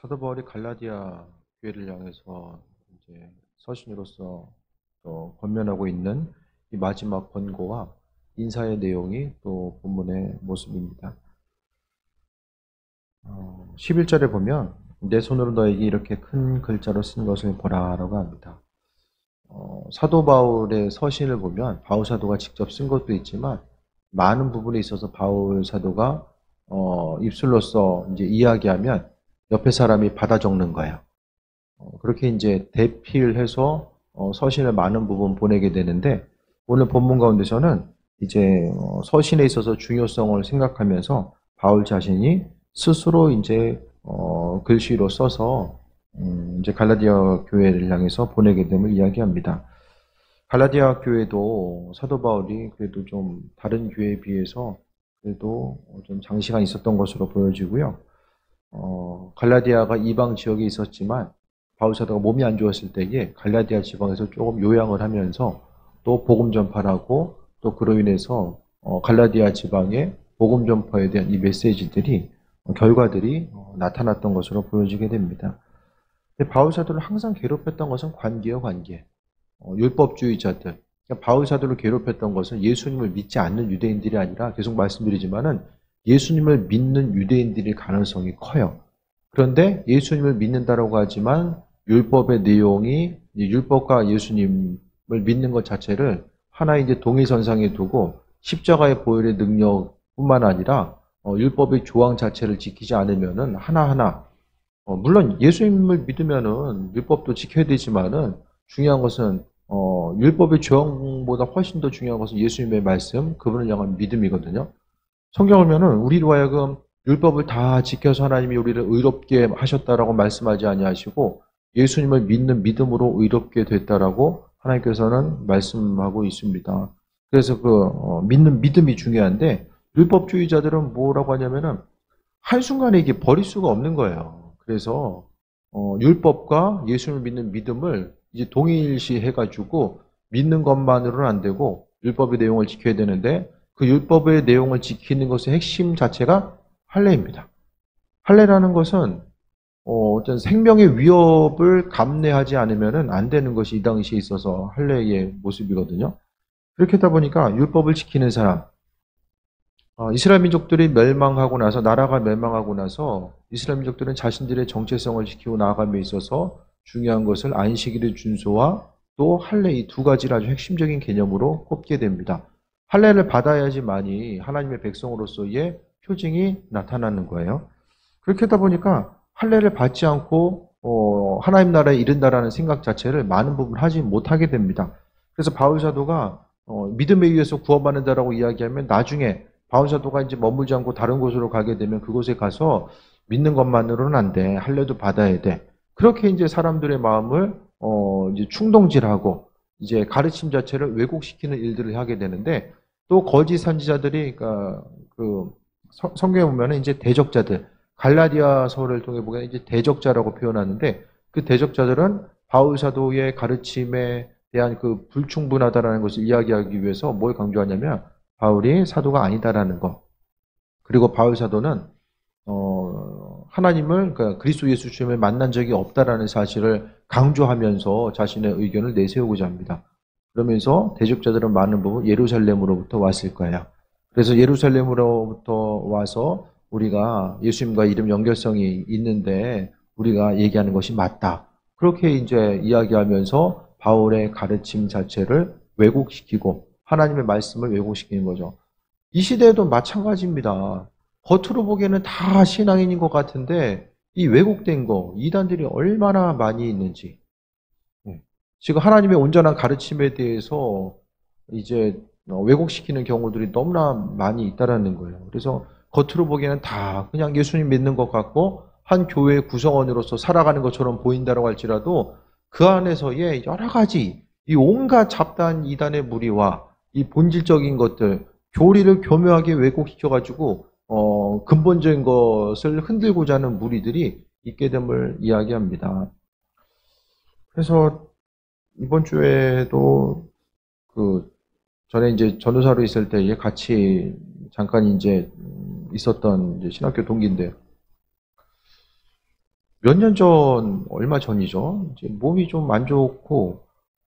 사도 바울이 갈라디아 교회를 향해서 이제 서신으로서 또 권면하고 있는 이 마지막 권고와 인사의 내용이 또 본문의 모습입니다. 11절에 보면 내 손으로 너에게 이렇게 큰 글자로 쓴 것을 보라라고 합니다. 사도 바울의 서신을 보면 바울 사도가 직접 쓴 것도 있지만 많은 부분에 있어서 바울 사도가 입술로써 이제 이야기하면 옆에 사람이 받아 적는 거예요. 그렇게 이제 대필해서 서신을 많은 부분 보내게 되는데 오늘 본문 가운데서는 이제 서신에 있어서 중요성을 생각하면서 바울 자신이 스스로 이제 글씨로 써서 이제 갈라디아 교회를 향해서 보내게 됨을 이야기합니다. 갈라디아 교회도 사도 바울이 그래도 좀 다른 교회에 비해서 그래도 좀 장시간 있었던 것으로 보여지고요. 갈라디아가 이방 지역에 있었지만 바울 사도가 몸이 안 좋았을 때에 갈라디아 지방에서 조금 요양을 하면서 또 복음 전파하고 또 그로 인해서 갈라디아 지방의 복음 전파에 대한 이 메시지들이 결과들이 나타났던 것으로 보여지게 됩니다. 근데 바울 사도를 항상 괴롭혔던 것은 관계요, 관계. 율법주의자들. 그러니까 바울 사도를 괴롭혔던 것은 예수님을 믿지 않는 유대인들이 아니라 계속 말씀드리지만은 예수님을 믿는 유대인들일 가능성이 커요. 그런데 예수님을 믿는다라고 하지만 율법의 내용이 율법과 예수님을 믿는 것 자체를 하나의 이제 동일선상에 두고 십자가의 보혈의 능력뿐만 아니라 율법의 조항 자체를 지키지 않으면은 하나하나 물론 예수님을 믿으면은 율법도 지켜야 되지만은 중요한 것은 율법의 조항보다 훨씬 더 중요한 것은 예수님의 말씀, 그분을 향한 믿음이거든요. 성경을 보면은 우리로 하여금 율법을 다 지켜서 하나님이 우리를 의롭게 하셨다라고 말씀하지 아니하시고 예수님을 믿는 믿음으로 의롭게 됐다라고 하나님께서는 말씀하고 있습니다. 그래서 믿는 믿음이 중요한데 율법주의자들은 뭐라고 하냐면은 한순간에 이게 버릴 수가 없는 거예요. 그래서 율법과 예수님을 믿는 믿음을 이제 동일시 해가지고 믿는 것만으로는 안 되고 율법의 내용을 지켜야 되는데 그 율법의 내용을 지키는 것의 핵심 자체가 할례입니다. 할례라는 것은 어떤 생명의 위협을 감내하지 않으면 안 되는 것이 이 당시에 있어서 할례의 모습이거든요. 그렇게 하다 보니까 율법을 지키는 사람, 이스라엘 민족들이 멸망하고 나서 나라가 멸망하고 나서 이스라엘 민족들은 자신들의 정체성을 지키고 나아감에 있어서 중요한 것을 안식일의 준수와 또 할례 이 두 가지를 아주 핵심적인 개념으로 꼽게 됩니다. 할례를 받아야지만이 하나님의 백성으로서의 표징이 나타나는 거예요. 그렇게 하다 보니까 할례를 받지 않고 하나님 나라에 이른다라는 생각 자체를 많은 부분 하지 못하게 됩니다. 그래서 바울 사도가 믿음에 의해서 구원받는다라고 이야기하면 나중에 바울 사도가 이제 머물지 않고 다른 곳으로 가게 되면 그곳에 가서 믿는 것만으로는 안 돼. 할례도 받아야 돼. 그렇게 이제 사람들의 마음을 이제 충동질하고 이제 가르침 자체를 왜곡시키는 일들을 하게 되는데 또 거짓 선지자들이 그러니까 그 성경에 보면은 이제 대적자들 갈라디아서를 통해 보면 이제 대적자라고 표현하는데 그 대적자들은 바울 사도의 가르침에 대한 그 불충분하다라는 것을 이야기하기 위해서 뭘 강조하냐면 바울이 사도가 아니다라는 것. 그리고 바울 사도는 하나님을 그러니까 그리스도 예수 주님을 만난 적이 없다라는 사실을 강조하면서 자신의 의견을 내세우고자 합니다. 그러면서 대적자들은 많은 부분 예루살렘으로부터 왔을 거예요. 그래서 예루살렘으로부터 와서 우리가 예수님과 이름 연결성이 있는데 우리가 얘기하는 것이 맞다. 그렇게 이제 이야기하면서 바울의 가르침 자체를 왜곡시키고 하나님의 말씀을 왜곡시키는 거죠. 이 시대에도 마찬가지입니다. 겉으로 보기에는 다 신앙인인 것 같은데 이 왜곡된 거, 이단들이 얼마나 많이 있는지. 지금 하나님의 온전한 가르침에 대해서 이제 왜곡시키는 경우들이 너무나 많이 있다라는 거예요. 그래서 겉으로 보기에는 다 그냥 예수님 믿는 것 같고 한 교회의 구성원으로서 살아가는 것처럼 보인다고 할지라도 그 안에서의 여러 가지 이 온갖 잡다한 이단의 무리와 이 본질적인 것들, 교리를 교묘하게 왜곡시켜가지고 근본적인 것을 흔들고자 하는 무리들이 있게 됨을 이야기합니다. 그래서 이번 주에도 그 전에 이제 전도사로 있을 때 같이 잠깐 이제 있었던 이제 신학교 동기인데 몇 년 전, 얼마 전이죠. 이제 몸이 좀 안 좋고,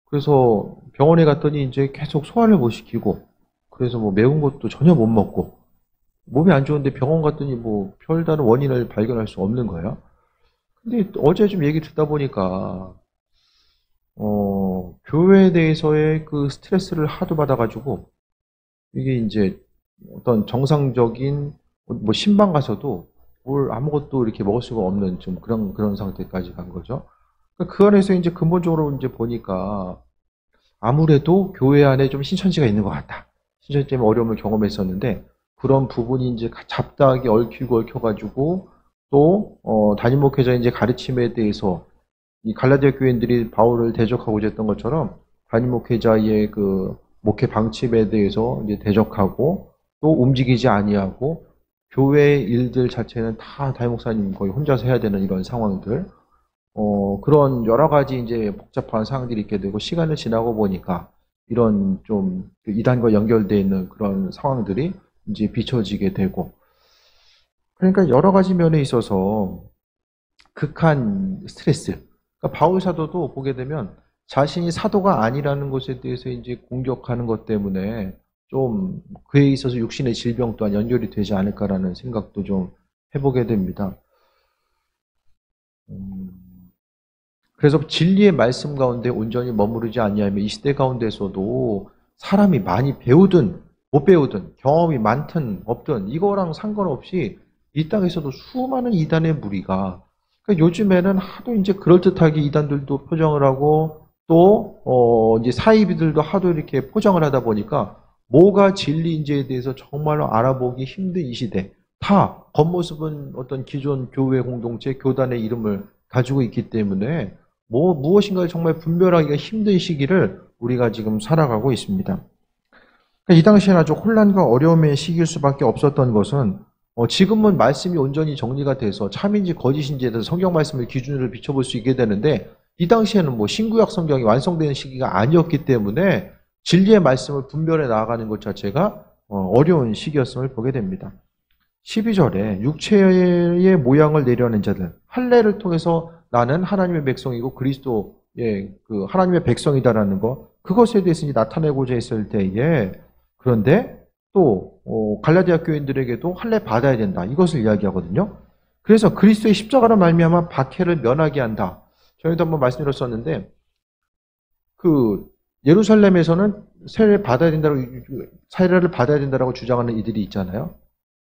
그래서 병원에 갔더니 이제 계속 소화를 못 시키고, 그래서 뭐 매운 것도 전혀 못 먹고, 몸이 안 좋은데 병원 갔더니 뭐 별다른 원인을 발견할 수 없는 거예요. 근데 어제 좀 얘기 듣다 보니까, 교회에 대해서의 그 스트레스를 하도 받아가지고, 이게 이제 어떤 정상적인 뭐 신방 가서도 뭘 아무것도 이렇게 먹을 수가 없는 좀 그런 상태까지 간 거죠. 그 안에서 이제 근본적으로 이제 보니까 아무래도 교회 안에 좀 신천지가 있는 것 같다. 신천지 때문에 어려움을 경험했었는데 그런 부분이 이제 잡다하게 얽히고 얽혀가지고 또 담임 목회자의 이제 가르침에 대해서 이 갈라디아 교인들이 바울을 대적하고자 했던 것처럼 담임 목회자의 그 목회 방침에 대해서 이제 대적하고 또 움직이지 아니하고 교회 일들 자체는 다 담임 목사님 거의 혼자서 해야 되는 이런 상황들, 그런 여러 가지 이제 복잡한 상황들이 있게 되고 시간을 지나고 보니까 이런 좀 이단과 연결되어 있는 그런 상황들이 이제 비춰지게 되고, 그러니까 여러 가지 면에 있어서 극한 스트레스. 그러니까 바울 사도도 보게 되면 자신이 사도가 아니라는 것에 대해서 이제 공격하는 것 때문에 좀 그에 있어서 육신의 질병 또한 연결이 되지 않을까라는 생각도 좀 해보게 됩니다. 그래서 진리의 말씀 가운데 온전히 머무르지 아니하면 이 시대 가운데서도 사람이 많이 배우든 못 배우든 경험이 많든 없든 이거랑 상관없이 이 땅에서도 수많은 이단의 무리가, 그러니까 요즘에는 하도 이제 그럴듯하게 이단들도 포장을 하고 또 이제 사이비들도 하도 이렇게 포장을 하다 보니까 뭐가 진리인지에 대해서 정말로 알아보기 힘든 이 시대, 다 겉모습은 어떤 기존 교회 공동체 교단의 이름을 가지고 있기 때문에 무엇인가를 정말 분별하기가 힘든 시기를 우리가 지금 살아가고 있습니다. 이 당시에는 아주 혼란과 어려움의 시기일 수밖에 없었던 것은 지금은 말씀이 온전히 정리가 돼서 참인지 거짓인지에 대해서 성경 말씀의 기준으로 비춰볼 수 있게 되는데 이 당시에는 뭐 신구약 성경이 완성되는 시기가 아니었기 때문에 진리의 말씀을 분별해 나아가는 것 자체가 어려운 시기였음을 보게 됩니다. 12절에 육체의 모양을 내려는 자들, 할례를 통해서 나는 하나님의 백성이고 그리스도의 그 하나님의 백성이다라는 것, 그것에 대해서 나타내고자 했을 때에, 그런데 또 갈라디아 교인들에게도 할례 받아야 된다, 이것을 이야기하거든요. 그래서 그리스도의 십자가로 말미암아 박해를 면하게 한다. 저희도 한번 말씀드렸었는데 그 예루살렘에서는 세례를 받아야 된다라고 주장하는 이들이 있잖아요.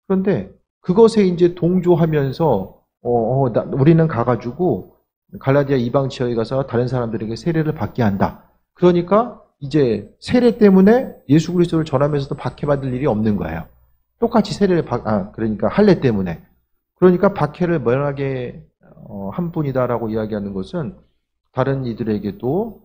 그런데 그것에 이제 동조하면서 우리는 가가지고 갈라디아 이방 지역에 가서 다른 사람들에게 세례를 받게 한다. 그러니까 이제 세례 때문에 예수 그리스도를 전하면서도 박해받을 일이 없는 거예요. 똑같이 그러니까 할례 때문에. 그러니까 박해를 면하게 한 분이다라고 이야기하는 것은 다른 이들에게도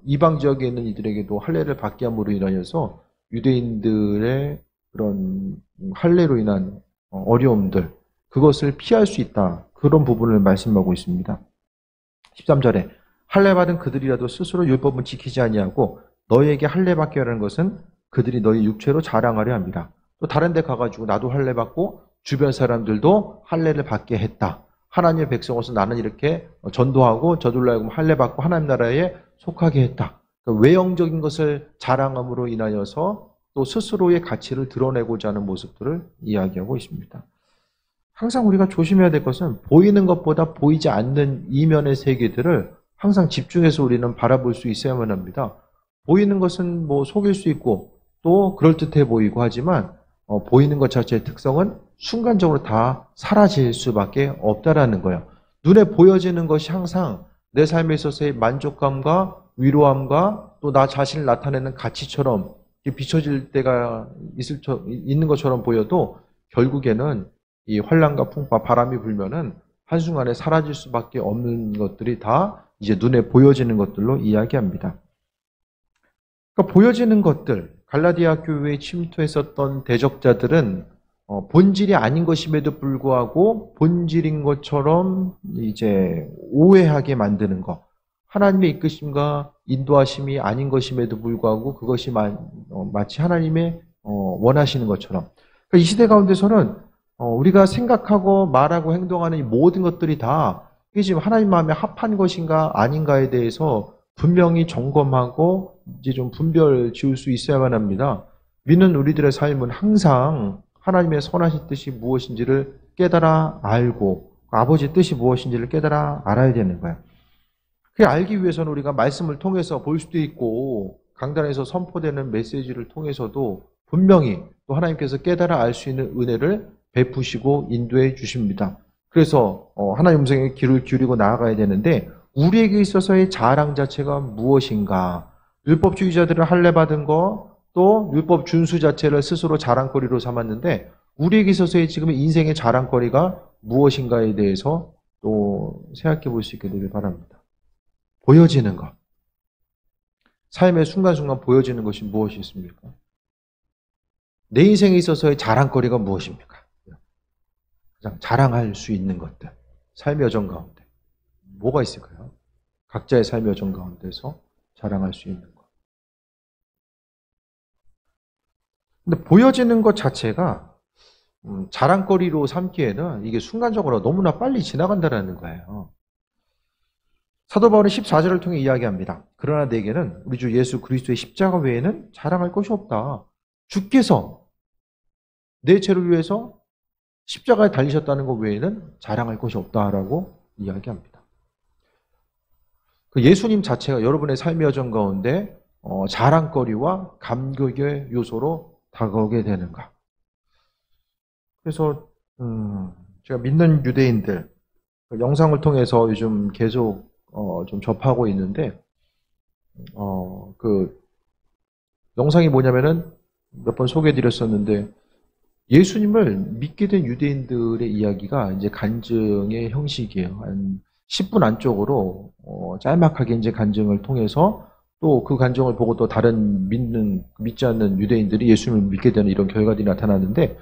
이방 지역에 있는 이들에게도 할례를 받게 함으로 인하여서 유대인들의 그런 할례로 인한 어려움들, 그것을 피할 수 있다. 그런 부분을 말씀하고 있습니다. 13절에 할례 받은 그들이라도 스스로 율법은 지키지 아니하고 너희에게 할례 받게 하라는 것은 그들이 너희 육체로 자랑하려 합니다. 또 다른 데 가가지고 나도 할례 받고 주변 사람들도 할례를 받게 했다. 하나님의 백성으로서 나는 이렇게 전도하고 저들로 하여금 할례 받고 하나님 나라에 속하게 했다. 그러니까 외형적인 것을 자랑함으로 인하여서 또 스스로의 가치를 드러내고자 하는 모습들을 이야기하고 있습니다. 항상 우리가 조심해야 될 것은 보이는 것보다 보이지 않는 이면의 세계들을 항상 집중해서 우리는 바라볼 수 있어야만 합니다. 보이는 것은 뭐 속일 수 있고 또 그럴듯해 보이고 하지만 보이는 것 자체의 특성은 순간적으로 다 사라질 수밖에 없다라는 거예요. 눈에 보여지는 것이 항상 내 삶에 있어서의 만족감과 위로함과 또 나 자신을 나타내는 가치처럼 비춰질 때가 있는 것처럼 보여도 결국에는 이 환란과 풍파, 바람이 불면은 한순간에 사라질 수밖에 없는 것들이 다 이제 눈에 보여지는 것들로 이야기합니다. 그러니까 보여지는 것들, 갈라디아 교회에 침투했었던 대적자들은 본질이 아닌 것임에도 불구하고 본질인 것처럼 이제 오해하게 만드는 것, 하나님의 이끄심과 인도하심이 아닌 것임에도 불구하고 그것이 마치 하나님의 원하시는 것처럼. 그러니까 이 시대 가운데서는 우리가 생각하고 말하고 행동하는 이 모든 것들이 다 이게 지금 하나님 마음에 합한 것인가 아닌가에 대해서 분명히 점검하고 이제 좀 분별 지을 수 있어야만 합니다. 믿는 우리들의 삶은 항상 하나님의 선하신 뜻이 무엇인지를 깨달아 알고 아버지의 뜻이 무엇인지를 깨달아 알아야 되는 거예요. 그 알기 위해서는 우리가 말씀을 통해서 볼 수도 있고 강단에서 선포되는 메시지를 통해서도 분명히 또 하나님께서 깨달아 알 수 있는 은혜를 베푸시고 인도해 주십니다. 그래서 하나님 음성에 귀를 기울이고 나아가야 되는데 우리에게 있어서의 자랑 자체가 무엇인가? 율법주의자들은 할례받은 거, 또 율법 준수 자체를 스스로 자랑거리로 삼았는데 우리에게 있어서의 지금 인생의 자랑거리가 무엇인가에 대해서 또 생각해 볼 수 있게 되길 바랍니다. 보여지는 것. 삶의 순간순간 보여지는 것이 무엇이 있습니까? 내 인생에 있어서의 자랑거리가 무엇입니까? 가장 자랑할 수 있는 것들. 삶의 여정 가운데. 뭐가 있을까요? 각자의 삶의 여정 가운데서 자랑할 수 있는 것. 근데 보여지는 것 자체가 자랑거리로 삼기에는 이게 순간적으로 너무나 빨리 지나간다는 거예요. 사도 바울은 14절을 통해 이야기합니다. 그러나 내게는 우리 주 예수 그리스도의 십자가 외에는 자랑할 것이 없다. 주께서 내 죄를 위해서 십자가에 달리셨다는 것 외에는 자랑할 것이 없다라고 이야기합니다. 그 예수님 자체가 여러분의 삶의 여정 가운데 자랑거리와 감격의 요소로 다가오게 되는가. 그래서 제가 믿는 유대인들 영상을 통해서 요즘 계속 좀 접하고 있는데 그 영상이 뭐냐면은 몇 번 소개해드렸었는데 예수님을 믿게 된 유대인들의 이야기가 이제 간증의 형식이에요. 한 10분 안쪽으로 짤막하게 이제 간증을 통해서 또 그 간증을 보고 또 다른 믿지 않는 유대인들이 예수님을 믿게 되는 이런 결과들이 나타나는데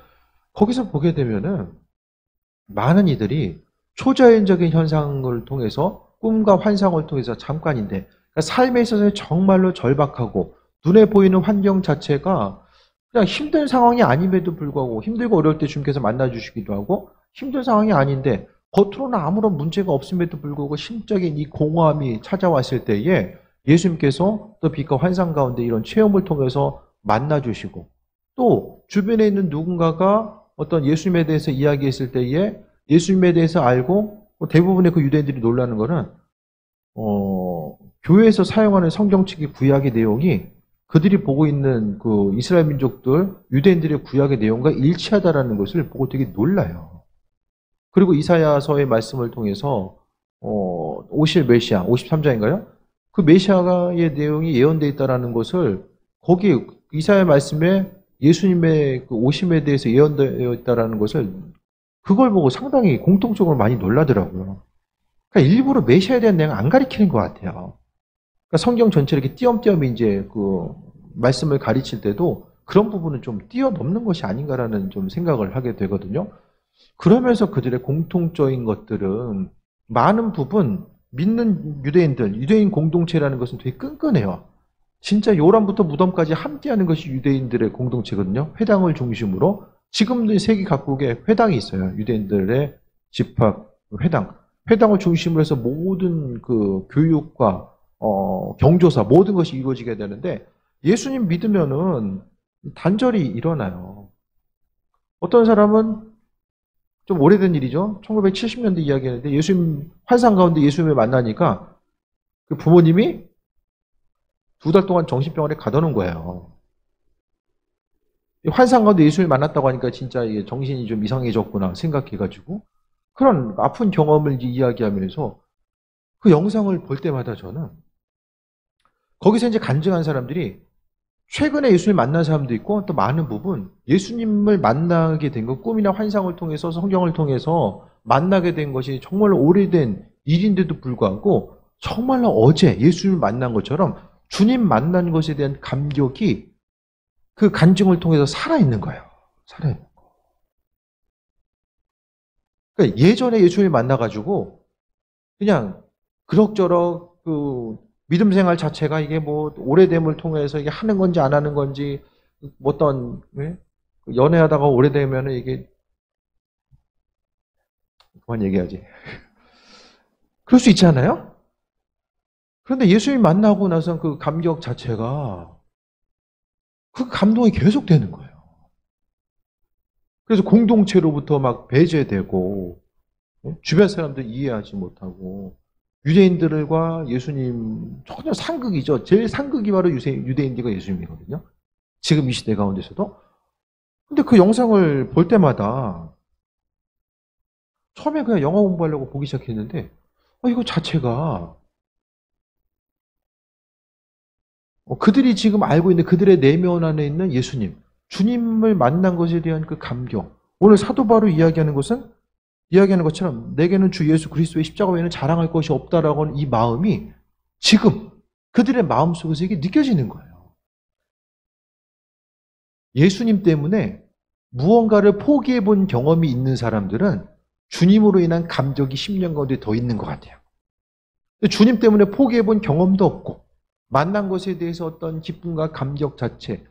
거기서 보게 되면은 많은 이들이 초자연적인 현상을 통해서 꿈과 환상을 통해서 잠깐인데 그러니까 삶에 있어서 정말로 절박하고 눈에 보이는 환경 자체가 그냥 힘든 상황이 아님에도 불구하고 힘들고 어려울 때 주님께서 만나주시기도 하고 힘든 상황이 아닌데 겉으로는 아무런 문제가 없음에도 불구하고 심적인 이 공허함이 찾아왔을 때에 예수님께서 또 빛과 환상 가운데 이런 체험을 통해서 만나주시고 또 주변에 있는 누군가가 어떤 예수님에 대해서 이야기했을 때에 예수님에 대해서 알고 대부분의 그 유대인들이 놀라는 거는 교회에서 사용하는 성경책의 구약의 내용이 그들이 보고 있는 그 이스라엘 민족들, 유대인들의 구약의 내용과 일치하다라는 것을 보고 되게 놀라요. 그리고 이사야서의 말씀을 통해서 오실 메시아, 53장인가요? 그 메시아의 내용이 예언되어 있다라는 것을 거기 이사야 말씀에 예수님의 그 오심에 대해서 예언되어 있다라는 것을 그걸 보고 상당히 공통적으로 많이 놀라더라고요. 그러니까 일부러 메시아에 대한 내용을 안 가리키는 것 같아요. 그러니까 성경 전체를 이렇게 띄엄띄엄 이제 그 말씀을 가르칠 때도 그런 부분은 좀 뛰어넘는 것이 아닌가라는 좀 생각을 하게 되거든요. 그러면서 그들의 공통적인 것들은 많은 부분 믿는 유대인 공동체라는 것은 되게 끈끈해요. 진짜 요람부터 무덤까지 함께하는 것이 유대인들의 공동체거든요. 회당을 중심으로 지금도 세계 각국에 회당이 있어요. 유대인들의 집합 회당. 회당을 중심으로 해서 모든 그 교육과 경조사 모든 것이 이루어지게 되는데 예수님 믿으면은 단절이 일어나요. 어떤 사람은 좀 오래된 일이죠. 1970년대 이야기하는데 예수님 환상 가운데 예수님을 만나니까 그 부모님이 2달 동안 정신병원에 가둬놓은 거예요. 환상 가운데 예수님을 만났다고 하니까 진짜 이게 정신이 좀 이상해졌구나 생각해가지고 그런 아픈 경험을 이야기하면서 그 영상을 볼 때마다 저는 거기서 이제 간증한 사람들이 최근에 예수님을 만난 사람도 있고 또 많은 부분 예수님을 만나게 된 것 꿈이나 환상을 통해서 성경을 통해서 만나게 된 것이 정말로 오래된 일인데도 불구하고 정말로 어제 예수님을 만난 것처럼 주님 만난 것에 대한 감격이 그 간증을 통해서 살아있는 거예요. 살아있는 거. 그러니까 예전에 예수님을 만나가지고 그냥 그럭저럭 그 믿음 생활 자체가 이게 뭐 오래됨을 통해서 이게 하는 건지 안 하는 건지 어떤 연애하다가 오래되면 이게 그만 얘기하지. 그럴 수 있지 않아요? 그런데 예수님 만나고 나서 그 감격 자체가 그 감동이 계속되는 거예요. 그래서 공동체로부터 막 배제되고 주변 사람들 이해하지 못하고 유대인들과 예수님 전혀 상극이죠. 제일 상극이 바로 유대인들과 예수님이거든요. 지금 이 시대 가운데서도. 근데 그 영상을 볼 때마다 처음에 그냥 영어 공부하려고 보기 시작했는데 이거 자체가 그들이 지금 알고 있는 그들의 내면 안에 있는 예수님, 주님을 만난 것에 대한 그 감격. 오늘 사도 바울이 이야기하는 것처럼 내게는 주 예수 그리스도의 십자가 외에는 자랑할 것이 없다라고 하는 이 마음이 지금 그들의 마음속에서 이게 느껴지는 거예요. 예수님 때문에 무언가를 포기해 본 경험이 있는 사람들은 주님으로 인한 감격이 10년 가운데 더 있는 것 같아요. 주님 때문에 포기해 본 경험도 없고 만난 것에 대해서 어떤 기쁨과 감격 자체,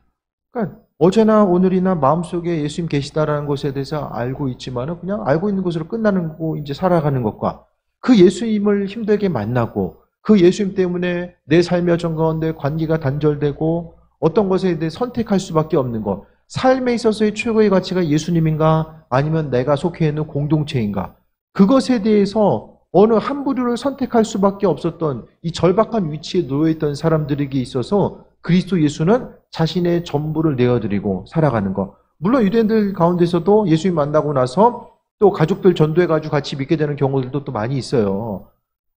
그러니까 어제나 오늘이나 마음속에 예수님 계시다라는 것에 대해서 알고 있지만은 그냥 알고 있는 것으로 끝나는 거고 이제 살아가는 것과 그 예수님을 힘들게 만나고 그 예수님 때문에 내 삶의 여정 가운데 관계가 단절되고 어떤 것에 대해 선택할 수밖에 없는 것. 삶에 있어서의 최고의 가치가 예수님인가 아니면 내가 속해 있는 공동체인가. 그것에 대해서 어느 한 부류를 선택할 수밖에 없었던 이 절박한 위치에 놓여있던 사람들에게 있어서 그리스도 예수는 자신의 전부를 내어드리고 살아가는 것. 물론 유대인들 가운데서도 예수님 만나고 나서 또 가족들 전도해가지고 같이 믿게 되는 경우들도 또 많이 있어요.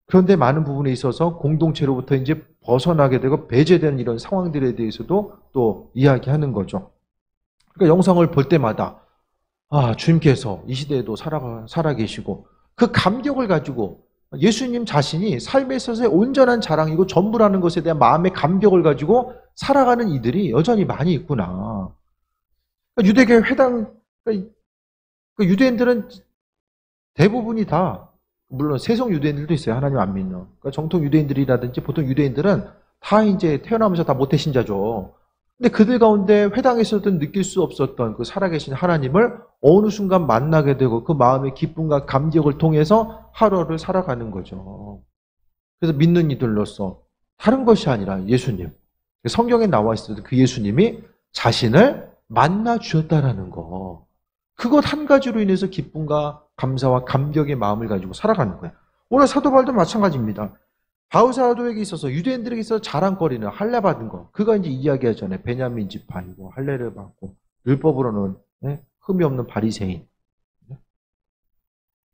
그런데 많은 부분에 있어서 공동체로부터 이제 벗어나게 되고 배제되는 이런 상황들에 대해서도 또 이야기하는 거죠. 그러니까 영상을 볼 때마다 주님께서 이 시대에도 살아계시고 그 감격을 가지고 예수님 자신이 삶에 있어서의 온전한 자랑이고 전부라는 것에 대한 마음의 감격을 가지고 살아가는 이들이 여전히 많이 있구나. 유대계 회당, 유대인들은 대부분이 다, 물론 세속 유대인들도 있어요. 하나님 안 믿는. 그러니까 정통 유대인들이라든지 보통 유대인들은 다 이제 태어나면서 다 모태신자죠. 근데 그들 가운데 회당에서도 느낄 수 없었던 그 살아계신 하나님을 어느 순간 만나게 되고 그 마음의 기쁨과 감격을 통해서 하루를 살아가는 거죠. 그래서 믿는 이들로서 다른 것이 아니라 예수님. 성경에 나와 있어도 그 예수님이 자신을 만나 주셨다라는 거. 그것 한 가지로 인해서 기쁨과 감사와 감격의 마음을 가지고 살아가는 거예요. 오늘 사도 바울도 마찬가지입니다. 바울 사도에게 있어서 유대인들에게 있어서 자랑거리는 할례 받은 거. 그가 이제 이야기하잖아요. 베냐민 지파이고 할례를 받고 율법으로는 흠이 없는 바리새인.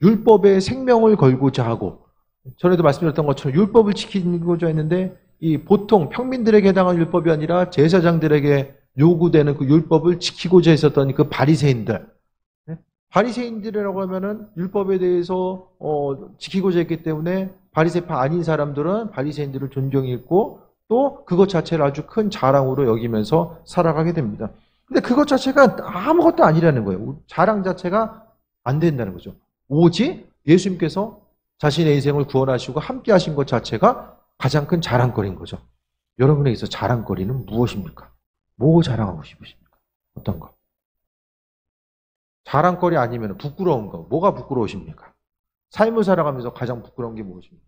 율법에 생명을 걸고자 하고 전에도 말씀드렸던 것처럼 율법을 지키고자 했는데 이 보통 평민들에게 해당한 율법이 아니라 제사장들에게 요구되는 그 율법을 지키고자 했었던 그 바리새인들. 바리새인들이라고 하면은 율법에 대해서 지키고자 했기 때문에 바리새파 아닌 사람들은 바리새인들을 존경했고 또 그것 자체를 아주 큰 자랑으로 여기면서 살아가게 됩니다. 근데 그것 자체가 아무것도 아니라는 거예요. 자랑 자체가 안 된다는 거죠. 오직 예수님께서 자신의 인생을 구원하시고 함께 하신 것 자체가 가장 큰 자랑거리인 거죠. 여러분에게서 자랑거리는 무엇입니까? 뭐 자랑하고 싶으십니까? 어떤 거? 자랑거리 아니면 부끄러운 거. 뭐가 부끄러우십니까? 삶을 살아가면서 가장 부끄러운 게 무엇입니까?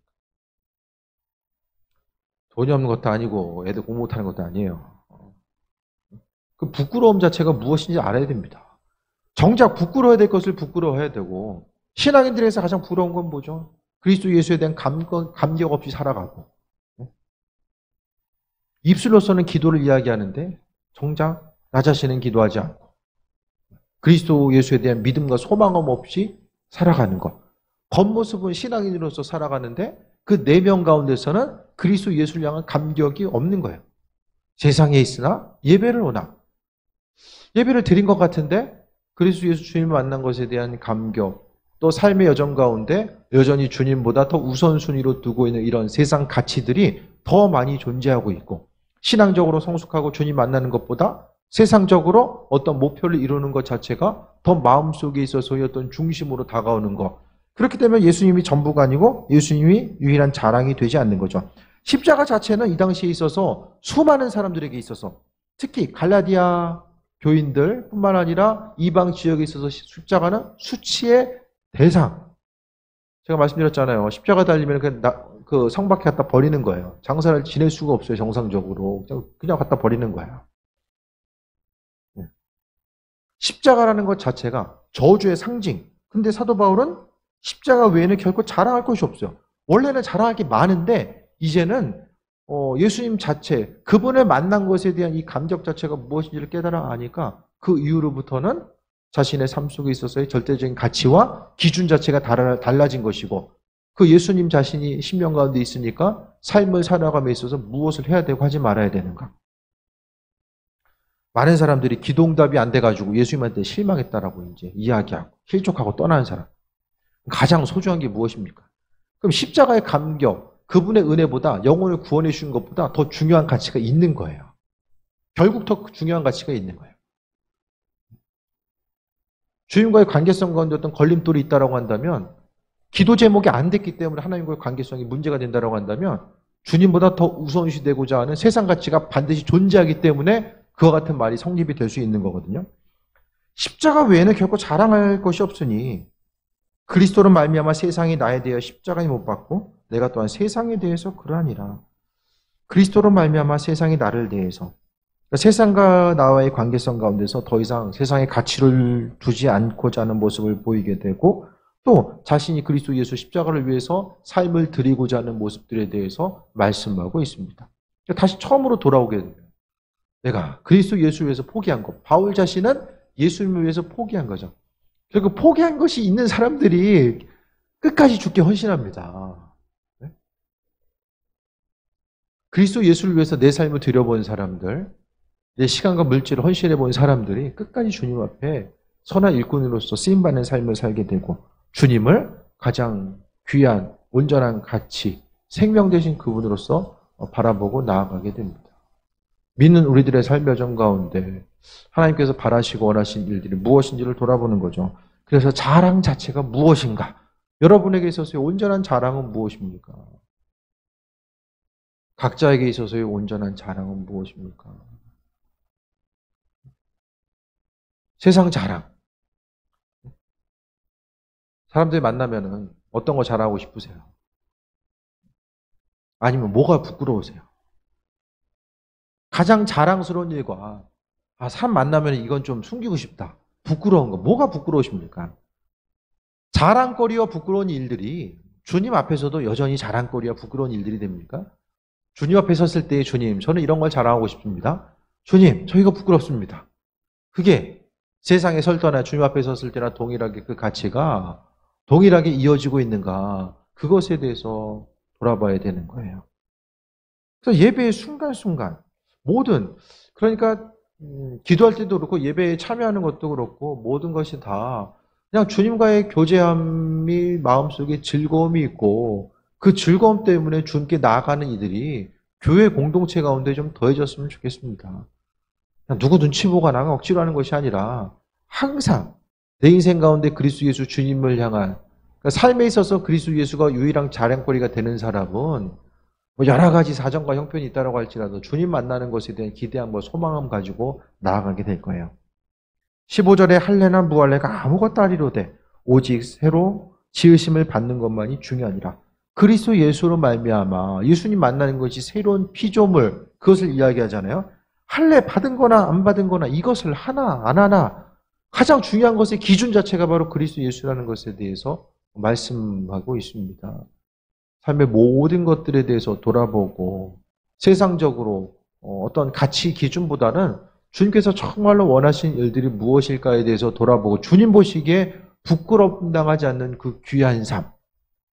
돈이 없는 것도 아니고 애들 공부 못하는 것도 아니에요. 그 부끄러움 자체가 무엇인지 알아야 됩니다. 정작 부끄러워야 될 것을 부끄러워해야 되고 신앙인들에서 가장 부러운 건 뭐죠? 그리스도 예수에 대한 감격 없이 살아가고 입술로서는 기도를 이야기하는데 정작 나 자신은 기도하지 않고 그리스도 예수에 대한 믿음과 소망함 없이 살아가는 것. 겉모습은 신앙인으로서 살아가는데 그 내면 가운데서는 그리스도 예수를 향한 감격이 없는 거예요. 세상에 있으나 예배를 오나. 예배를 드린 것 같은데 그리스도 예수 주님을 만난 것에 대한 감격, 또 삶의 여정 가운데 여전히 주님보다 더 우선순위로 두고 있는 이런 세상 가치들이 더 많이 존재하고 있고 신앙적으로 성숙하고 주님 만나는 것보다 세상적으로 어떤 목표를 이루는 것 자체가 더 마음속에 있어서의 어떤 중심으로 다가오는 것. 그렇기 때문에 예수님이 전부가 아니고 예수님이 유일한 자랑이 되지 않는 거죠. 십자가 자체는 이 당시에 있어서 수많은 사람들에게 있어서 특히 갈라디아 교인들 뿐만 아니라 이방 지역에 있어서 십자가는 수치의 대상, 제가 말씀드렸잖아요. 십자가 달리면 그 성 밖에 갖다 버리는 거예요. 장사를 지낼 수가 없어요. 정상적으로. 그냥 갖다 버리는 거예요. 십자가라는 것 자체가 저주의 상징. 근데 사도 바울은 십자가 외에는 결코 자랑할 것이 없어요. 원래는 자랑할 게 많은데 이제는 예수님 자체, 그분을 만난 것에 대한 이 감격 자체가 무엇인지를 깨달아 아니까 그 이후로부터는 자신의 삶 속에 있어서의 절대적인 가치와 기준 자체가 달라진 것이고 그 예수님 자신이 심령 가운데 있으니까 삶을 살아감에 있어서 무엇을 해야 되고 하지 말아야 되는가. 많은 사람들이 기도응답이 안 돼가지고 예수님한테 실망했다라고 이제 이야기하고 실족하고 떠나는 사람. 가장 소중한 게 무엇입니까? 그럼 십자가의 감격, 그분의 은혜보다 영혼을 구원해 주신 것보다 더 중요한 가치가 있는 거예요. 결국 더 중요한 가치가 있는 거예요. 주님과의 관계성 가운데 어떤 걸림돌이 있다라고 한다면 기도 제목이 안 됐기 때문에 하나님과의 관계성이 문제가 된다라고 한다면 주님보다 더 우선시되고자 하는 세상 가치가 반드시 존재하기 때문에 그와 같은 말이 성립이 될 수 있는 거거든요. 십자가 외에는 결코 자랑할 것이 없으니 그리스도로 말미암아 세상이 나에 대하여 십자가에 못 박고 내가 또한 세상에 대해서 그러하니라. 그리스도로 말미암아 세상이 나를 대해서 그러니까 세상과 나와의 관계성 가운데서 더 이상 세상의 가치를 두지 않고자 하는 모습을 보이게 되고 또 자신이 그리스도 예수 십자가를 위해서 삶을 드리고자 하는 모습들에 대해서 말씀하고 있습니다. 그러니까 다시 처음으로 돌아오게 돼요. 내가 그리스도 예수를 위해서 포기한 것. 바울 자신은 예수님을 위해서 포기한 거죠. 결국 포기한 것이 있는 사람들이 끝까지 죽게 헌신합니다. 네? 그리스도 예수를 위해서 내 삶을 드려본 사람들, 내 시간과 물질을 헌신해본 사람들이 끝까지 주님 앞에 선한 일꾼으로서 쓰임받는 삶을 살게 되고 주님을 가장 귀한, 온전한 가치, 생명 되신 그분으로서 바라보고 나아가게 됩니다. 믿는 우리들의 삶의 여정 가운데 하나님께서 바라시고 원하신 일들이 무엇인지를 돌아보는 거죠. 그래서 자랑 자체가 무엇인가? 여러분에게 있어서의 온전한 자랑은 무엇입니까? 각자에게 있어서의 온전한 자랑은 무엇입니까? 세상 자랑. 사람들이 만나면은 어떤 거 자랑하고 싶으세요? 아니면 뭐가 부끄러우세요? 가장 자랑스러운 일과 사람 만나면 이건 좀 숨기고 싶다. 부끄러운 거. 뭐가 부끄러우십니까? 자랑거리와 부끄러운 일들이 주님 앞에서도 여전히 자랑거리와 부끄러운 일들이 됩니까? 주님 앞에 섰을 때 주님, 저는 이런 걸 자랑하고 싶습니다. 주님, 저 이거 부끄럽습니다. 그게 세상에 설 때나 주님 앞에 섰을 때나 동일하게 그 가치가 동일하게 이어지고 있는가, 그것에 대해서 돌아봐야 되는 거예요. 그래서 예배의 순간순간 모든, 그러니까 기도할 때도 그렇고 예배에 참여하는 것도 그렇고 모든 것이 다 그냥 주님과의 교제함이 마음속에 즐거움이 있고 그 즐거움 때문에 주님께 나아가는 이들이 교회 공동체 가운데 좀 더해졌으면 좋겠습니다. 그냥 누구 눈치 보고 나가 억지로 하는 것이 아니라 항상 내 인생 가운데 그리스도 예수 주님을 향한, 그러니까 삶에 있어서 그리스도 예수가 유일한 자랑거리가 되는 사람은 여러 가지 사정과 형편이 있다고 할지라도 주님 만나는 것에 대한 기대함과 소망함 가지고 나아가게 될 거예요. 15절에 할례나 무할례가 아무것도 아니로되 오직 새로 지으심을 받는 것만이 중요하니라. 그리스도 예수로 말미암아 예수님 만나는 것이 새로운 피조물, 그것을 이야기하잖아요. 할례 받은 거나 안 받은 거나 이것을 하나 안 하나 가장 중요한 것의 기준 자체가 바로 그리스도 예수라는 것에 대해서 말씀하고 있습니다. 삶의 모든 것들에 대해서 돌아보고 세상적으로 어떤 가치 기준보다는 주님께서 정말로 원하신 일들이 무엇일까에 대해서 돌아보고 주님 보시기에 부끄럼 당하지 않는 그 귀한 삶,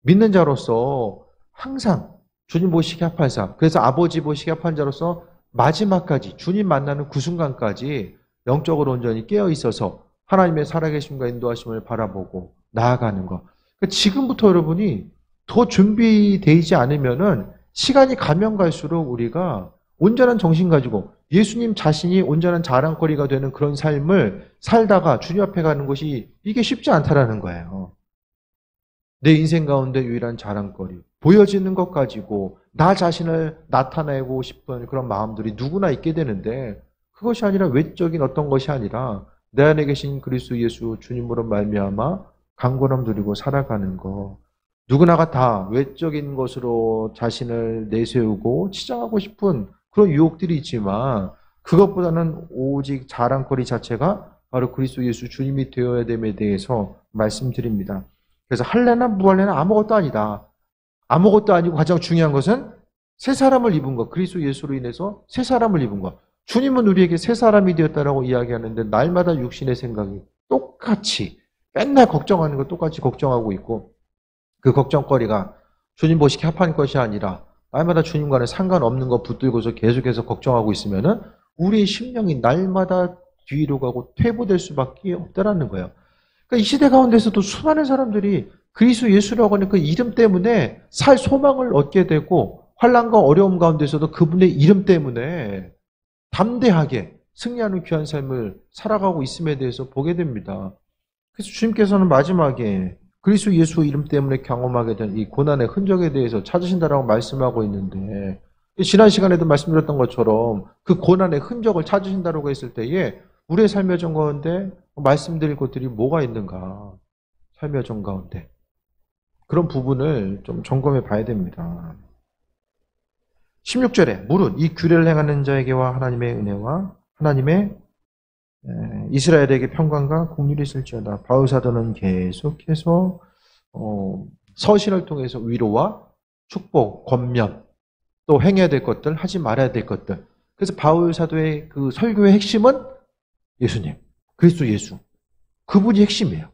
믿는 자로서 항상 주님 보시기에 합한 삶, 그래서 아버지 보시기에 합한 자로서 마지막까지 주님 만나는 그 순간까지 영적으로 온전히 깨어 있어서 하나님의 살아계심과 인도하심을 바라보고 나아가는 것. 그러니까 지금부터 여러분이 더 준비되지 않으면은 시간이 가면 갈수록 우리가 온전한 정신 가지고 예수님 자신이 온전한 자랑거리가 되는 그런 삶을 살다가 주님 앞에 가는 것이 이게 쉽지 않다라는 거예요. 내 인생 가운데 유일한 자랑거리, 보여지는 것 가지고 나 자신을 나타내고 싶은 그런 마음들이 누구나 있게 되는데 그것이 아니라 외적인 어떤 것이 아니라 내 안에 계신 그리스도 예수 주님으로 말미암아 강건함 누리고 살아가는 거. 누구나가 다 외적인 것으로 자신을 내세우고 치장하고 싶은 그런 유혹들이 있지만 그것보다는 오직 자랑거리 자체가 바로 그리스도 예수 주님이 되어야 됨에 대해서 말씀드립니다. 그래서 할래나 무할래나 아무것도 아니다. 아무것도 아니고 가장 중요한 것은 새 사람을 입은 것, 그리스도 예수로 인해서 새 사람을 입은 것. 주님은 우리에게 새 사람이 되었다라고 이야기하는데 날마다 육신의 생각이 똑같이 맨날 걱정하는 거 똑같이 걱정하고 있고 그 걱정거리가 주님 보시기에 합한 것이 아니라 날마다 주님과는 상관없는 거 붙들고서 계속해서 걱정하고 있으면은 우리의 심령이 날마다 뒤로 가고 퇴보될 수밖에 없다라는 거예요. 그러니까 이 시대 가운데서도 수많은 사람들이 그리스도 예수라고 하는 그 이름 때문에 살 소망을 얻게 되고 환난과 어려움 가운데서도 그분의 이름 때문에 담대하게 승리하는 귀한 삶을 살아가고 있음에 대해서 보게 됩니다. 그래서 주님께서는 마지막에 그리스도 예수 이름 때문에 경험하게 된 이 고난의 흔적에 대해서 찾으신다라고 말씀하고 있는데 지난 시간에도 말씀드렸던 것처럼 그 고난의 흔적을 찾으신다라고 했을 때에 우리의 삶의 정 가운데 말씀드릴 것들이 뭐가 있는가? 삶의 정 가운데 그런 부분을 좀 점검해 봐야 됩니다. 16절에 무릇 이 규례를 행하는 자에게와 하나님의 은혜와 하나님의 이스라엘에게 평강과 공률이 있을지어다. 바울 사도는 계속해서 서신을 통해서 위로와 축복, 권면, 또 행해야 될 것들, 하지 말아야 될 것들. 그래서 바울 사도의 그 설교의 핵심은 예수님, 그리스도 예수. 그분이 핵심이에요.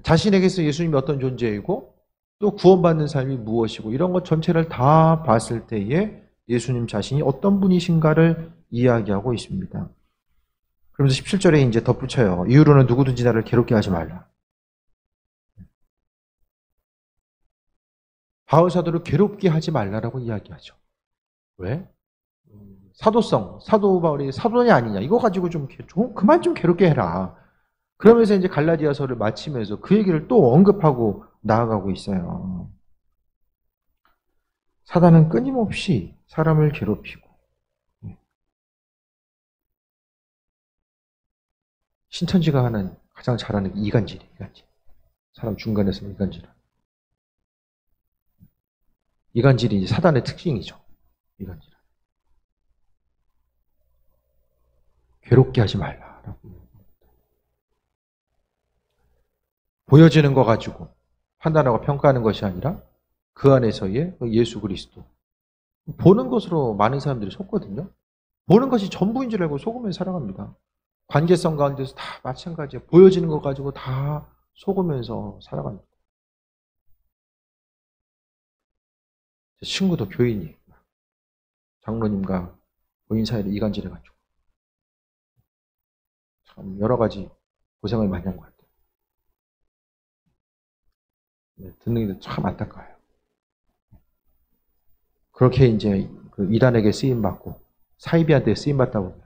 자신에게서 예수님이 어떤 존재이고 또 구원받는 삶이 무엇이고 이런 것 전체를 다 봤을 때에 예수님 자신이 어떤 분이신가를 이야기하고 있습니다. 그러면서 17절에 이제 덧붙여요. 이후로는 누구든지 나를 괴롭게 하지 말라. 바울 사도를 괴롭게 하지 말라라고 이야기하죠. 왜? 사도성, 사도 바울이 사도냐 아니냐 이거 가지고 좀 그만 좀 괴롭게 해라. 그러면서 이제 갈라디아서를 마치면서 그 얘기를 또 언급하고 나아가고 있어요. 사단은 끊임없이 사람을 괴롭히고 신천지가 하는 가장 잘하는 게 이간질이에요. 이간질. 사람 중간에서 이간질. 이간질이 이제 사단의 특징이죠. 이간질. 괴롭게 하지 말라라고. 보여지는 거 가지고 판단하고 평가하는 것이 아니라 그 안에서의 예수 그리스도. 보는 것으로 많은 사람들이 속거든요. 보는 것이 전부인 줄 알고 속으면서 살아갑니다. 관계성 가운데서 다 마찬가지예요. 보여지는 것 가지고 다 속으면서 살아갑니다. 제 친구도 교인이 장로님과 교인 사이를 이간질해가지고 참 여러 가지 고생을 많이 한 것 같아요. 듣는 게 참 안타까워요. 그렇게 이제 그 이단에게 쓰임받고 사이비한테 쓰임받다 보면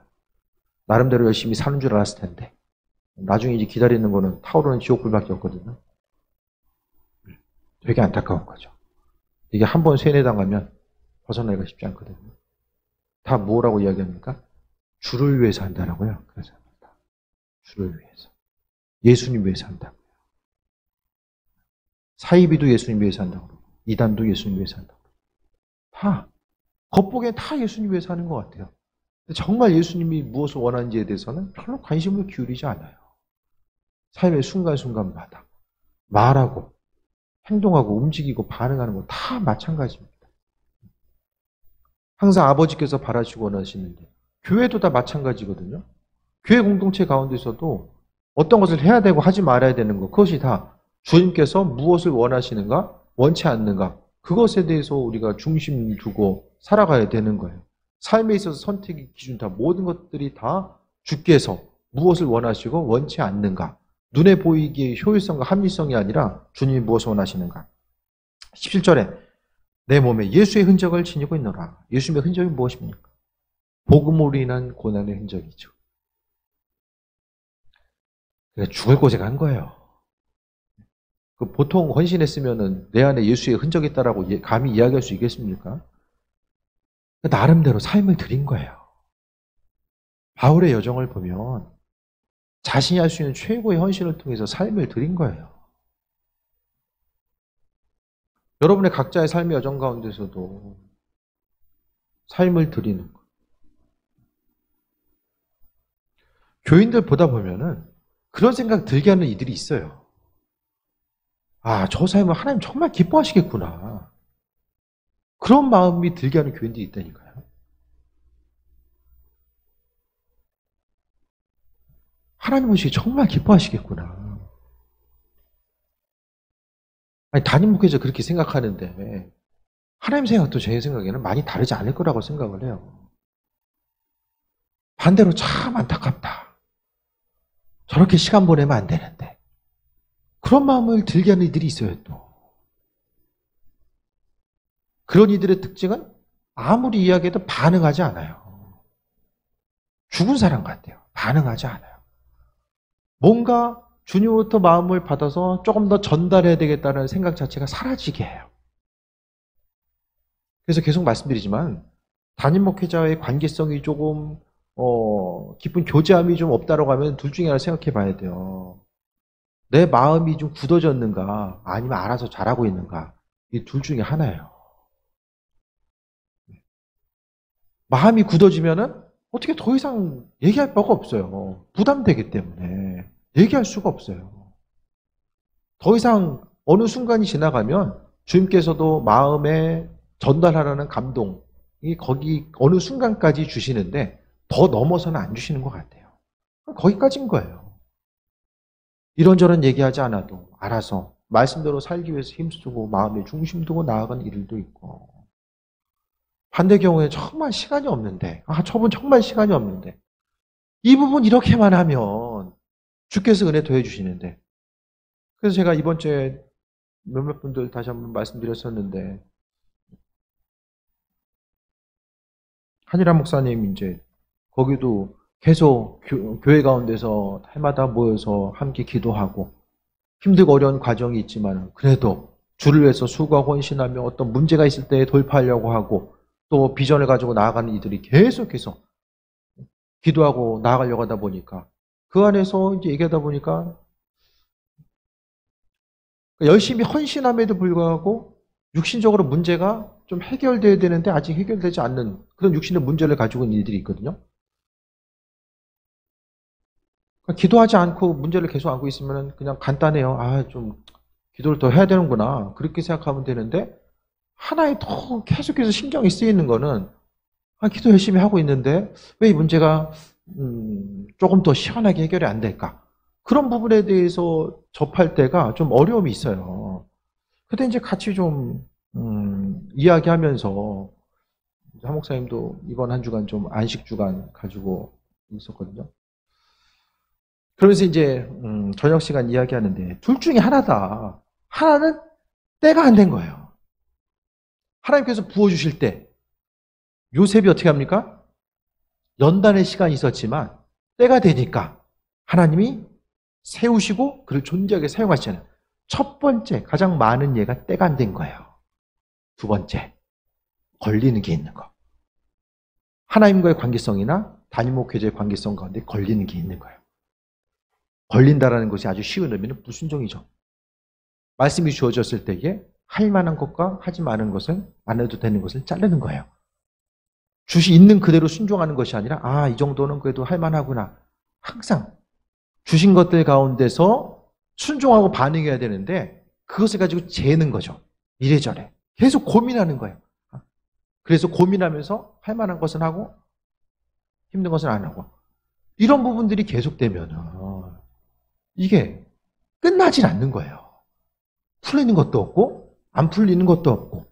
나름대로 열심히 사는 줄 알았을 텐데 나중에 이제 기다리는 거는 타오르는 지옥불밖에 없거든요. 되게 안타까운 거죠. 이게 한 번 세뇌당하면 벗어나기가 쉽지 않거든요. 다 뭐라고 이야기합니까? 주를 위해서 한다라고요. 그래서 주를 위해서. 예수님 위해서 한다고요. 사이비도 예수님 위해서 한다고 그러고 이단도 예수님 위해서 한다고 그러고 다 겉보기엔 다 예수님 위해서 하는 것 같아요. 정말 예수님이 무엇을 원하는지에 대해서는 별로 관심을 기울이지 않아요. 삶의 순간순간마다 말하고 행동하고 움직이고 반응하는 거 다 마찬가지입니다. 항상 아버지께서 바라시고 원하시는데 교회도 다 마찬가지거든요. 교회 공동체 가운데서도 어떤 것을 해야 되고 하지 말아야 되는 것 그것이 다 주님께서 무엇을 원하시는가 원치 않는가 그것에 대해서 우리가 중심 두고 살아가야 되는 거예요. 삶에 있어서 선택의 기준 다 모든 것들이 다 주께서 무엇을 원하시고 원치 않는가 눈에 보이기에 효율성과 합리성이 아니라 주님이 무엇을 원하시는가 17절에 내 몸에 예수의 흔적을 지니고 있노라. 예수님의 흔적이 무엇입니까? 복음으로 인한 고난의 흔적이죠. 그러니까 죽을 곳에 간 거예요. 보통 헌신했으면 내 안에 예수의 흔적이 있다라고 감히 이야기할 수 있겠습니까? 나름대로 삶을 드린 거예요. 바울의 여정을 보면 자신이 할 수 있는 최고의 헌신을 통해서 삶을 드린 거예요. 여러분의 각자의 삶의 여정 가운데서도 삶을 드리는 것. 교인들 보다 보면은 그런 생각 들게 하는 이들이 있어요. 아, 저 삶을 하나님 정말 기뻐하시겠구나. 그런 마음이 들게 하는 교인들이 있다니까요. 하나님 오시기 정말 기뻐하시겠구나. 아니, 담임 목회자 그렇게 생각하는데 하나님 생각도 제 생각에는 많이 다르지 않을 거라고 생각을 해요. 반대로 참 안타깝다. 저렇게 시간 보내면 안 되는데. 그런 마음을 들게 하는 이들이 있어요, 또. 그런 이들의 특징은 아무리 이야기해도 반응하지 않아요. 죽은 사람 같아요. 반응하지 않아요. 뭔가 주님으로부터 마음을 받아서 조금 더 전달해야 되겠다는 생각 자체가 사라지게 해요. 그래서 계속 말씀드리지만 담임 목회자의 관계성이 조금 깊은 교제함이 좀 없다라고 하면 둘 중에 하나 생각해 봐야 돼요. 내 마음이 좀 굳어졌는가 아니면 알아서 잘하고 있는가, 이 둘 중에 하나예요. 마음이 굳어지면은 어떻게 더 이상 얘기할 바가 없어요. 부담되기 때문에 얘기할 수가 없어요. 더 이상 어느 순간이 지나가면 주님께서도 마음에 전달하라는 감동이 거기 어느 순간까지 주시는데 더 넘어서는 안 주시는 것 같아요. 거기까지인 거예요. 이런저런 얘기하지 않아도 알아서 말씀대로 살기 위해서 힘쓰고 마음에 중심 두고 나아가는 일도 있고, 반대 경우에 정말 시간이 없는데, 저분 정말 시간이 없는데, 이 부분 이렇게만 하면 주께서 은혜 더해 주시는데. 그래서 제가 이번 주에 몇몇 분들 다시 한번 말씀드렸었는데, 한일환 목사님 이제 거기도 계속 교회 가운데서 해마다 모여서 함께 기도하고 힘들고 어려운 과정이 있지만 그래도 주를 위해서 수고하고 헌신하며 어떤 문제가 있을 때 돌파하려고 하고 또 비전을 가지고 나아가는 이들이 계속해서 기도하고 나아가려고 하다 보니까 그 안에서 이제 얘기하다 보니까 열심히 헌신함에도 불구하고 육신적으로 문제가 좀 해결돼야 되는데 아직 해결되지 않는 그런 육신의 문제를 가지고 있는 일들이 있거든요. 그러니까 기도하지 않고 문제를 계속 안고 있으면 그냥 간단해요. 좀 기도를 더 해야 되는구나. 그렇게 생각하면 되는데 하나에 더 계속해서 신경이 쓰이는 거는 기도 열심히 하고 있는데 왜 이 문제가 조금 더 시원하게 해결이 안 될까? 그런 부분에 대해서 접할 때가 좀 어려움이 있어요. 그때 이제 같이 좀 이야기하면서 한 목사님도 이번 한 주간 좀 안식 주간 가지고 있었거든요. 그러면서 이제 저녁 시간 이야기하는데 둘 중에 하나다. 하나는 때가 안 된 거예요. 하나님께서 부어주실 때 요셉이 어떻게 합니까? 연단의 시간이 있었지만 때가 되니까 하나님이 세우시고 그를 존재하게 사용하시잖아요. 첫 번째, 가장 많은 예가 때가 안 된 거예요. 두 번째, 걸리는 게 있는 거. 하나님과의 관계성이나 담임 목회자의 관계성 가운데 걸리는 게 있는 거예요. 걸린다라는 것이 아주 쉬운 의미는 불순종이죠. 말씀이 주어졌을 때에 할 만한 것과 하지 않은 것은 안 해도 되는 것을 자르는 거예요. 주시 있는 그대로 순종하는 것이 아니라 이 정도는 그래도 할 만하구나. 항상 주신 것들 가운데서 순종하고 반응해야 되는데 그것을 가지고 재는 거죠. 이래저래. 계속 고민하는 거예요. 그래서 고민하면서 할 만한 것은 하고 힘든 것은 안 하고. 이런 부분들이 계속되면 이게 끝나질 않는 거예요. 풀리는 것도 없고 안 풀리는 것도 없고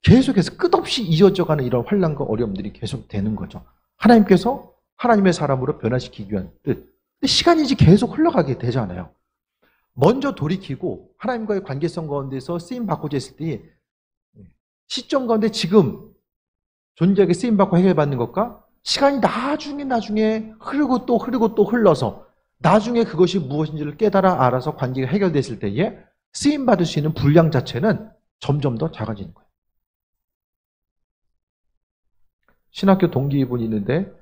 계속해서 끝없이 이어져가는 이런 환난과 어려움들이 계속되는 거죠. 하나님께서 하나님의 사람으로 변화시키기 위한 뜻. 근데 시간이 이제 계속 흘러가게 되잖아요. 먼저 돌이키고 하나님과의 관계성 가운데서 쓰임받고자 했을 때 시점 가운데 지금 존재하게 쓰임받고 해결받는 것과 시간이 나중에 흐르고 또 흘러서 나중에 그것이 무엇인지를 깨달아 알아서 관계가 해결됐을 때에 쓰임받을 수 있는 분량 자체는 점점 더 작아지는 거예요. 신학교 동기분이 있는데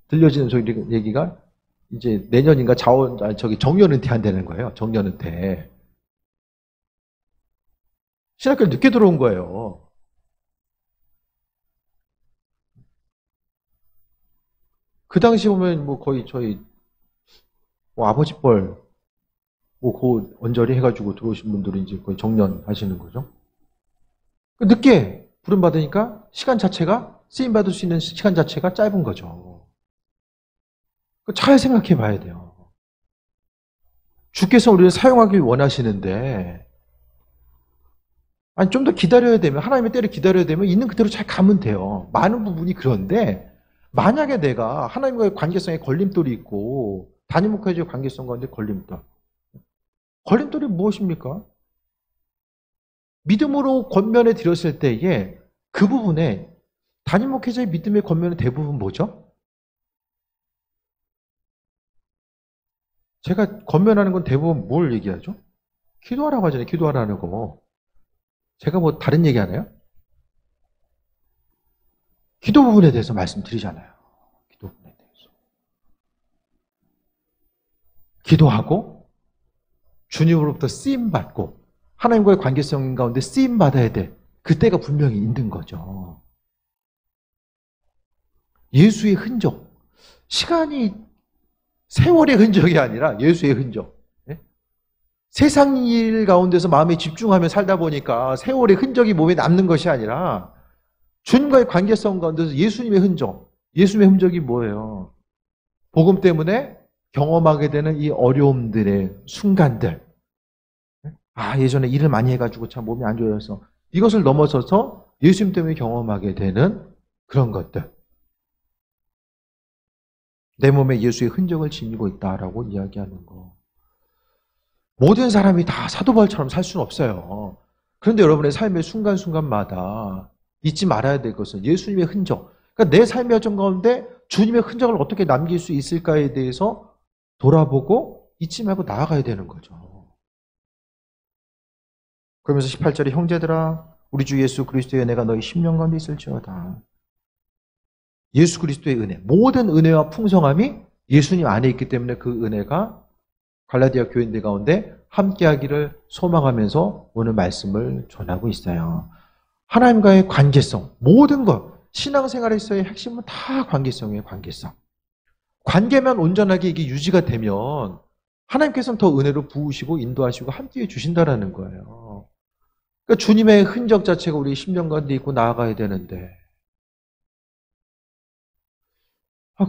들려지는 얘기가 이제 내년인가 정년은퇴 한다는 거예요. 정년은퇴. 신학교를 늦게 들어온 거예요. 그 당시 보면 뭐 거의 저희 뭐 아버지 뻘, 뭐 그 언저리 해가지고 들어오신 분들이 이제 거의 정년하시는 거죠. 늦게 부름받으니까 시간 자체가, 쓰임받을 수 있는 시간 자체가 짧은 거죠. 잘 생각해 봐야 돼요. 주께서 우리를 사용하길 원하시는데, 아니, 좀 더 기다려야 되면, 하나님의 때를 기다려야 되면 있는 그대로 잘 가면 돼요. 많은 부분이 그런데, 만약에 내가 하나님과의 관계성에 걸림돌이 있고, 단임 목회자의 관계성 가운데 걸림돌. 걸림돌이 무엇입니까? 믿음으로 권면해 드렸을 때에 그 부분에 단임 목회자의 믿음의 권면은 대부분 뭐죠? 제가 권면하는 건 대부분 뭘 얘기하죠? 기도하라고 하잖아요. 기도하라는 거. 제가 뭐 다른 얘기 하나요? 기도 부분에 대해서 말씀드리잖아요. 기도 부분에 대해서. 기도하고 주님으로부터 쓰임받고 하나님과의 관계성 가운데 쓰임받아야 돼. 그때가 분명히 있는 거죠. 예수의 흔적. 시간이 세월의 흔적이 아니라 예수의 흔적. 네? 세상 일 가운데서 마음에 집중하며 살다 보니까 세월의 흔적이 몸에 남는 것이 아니라 주님과의 관계성 가운데서 예수님의 흔적. 예수님의 흔적이 뭐예요? 복음 때문에 경험하게 되는 이 어려움들의 순간들. 아, 예전에 일을 많이 해가지고 참 몸이 안 좋아서 이것을 넘어서서 예수님 때문에 경험하게 되는 그런 것들. 내 몸에 예수의 흔적을 지니고 있다라고 이야기하는 거. 모든 사람이 다 사도 바울처럼 살 수는 없어요. 그런데 여러분의 삶의 순간순간마다 잊지 말아야 될 것은 예수님의 흔적. 그러니까 내 삶의 여정 가운데 주님의 흔적을 어떻게 남길 수 있을까에 대해서 돌아보고 잊지 말고 나아가야 되는 거죠. 그러면서 18절에 형제들아 우리 주 예수 그리스도의 은혜가 너희 심령 가운데 있을지어다. 예수 그리스도의 은혜, 모든 은혜와 풍성함이 예수님 안에 있기 때문에 그 은혜가 갈라디아 교인들 가운데 함께하기를 소망하면서 오늘 말씀을 전하고 있어요. 하나님과의 관계성, 모든 것, 신앙생활에서의 핵심은 다 관계성이에요. 관계성. 관계만 온전하게 이게 유지가 되면 하나님께서는 더 은혜로 부으시고 인도하시고 함께해 주신다라는 거예요. 그러니까 주님의 흔적 자체가 우리 심령 가운데 있고 나아가야 되는데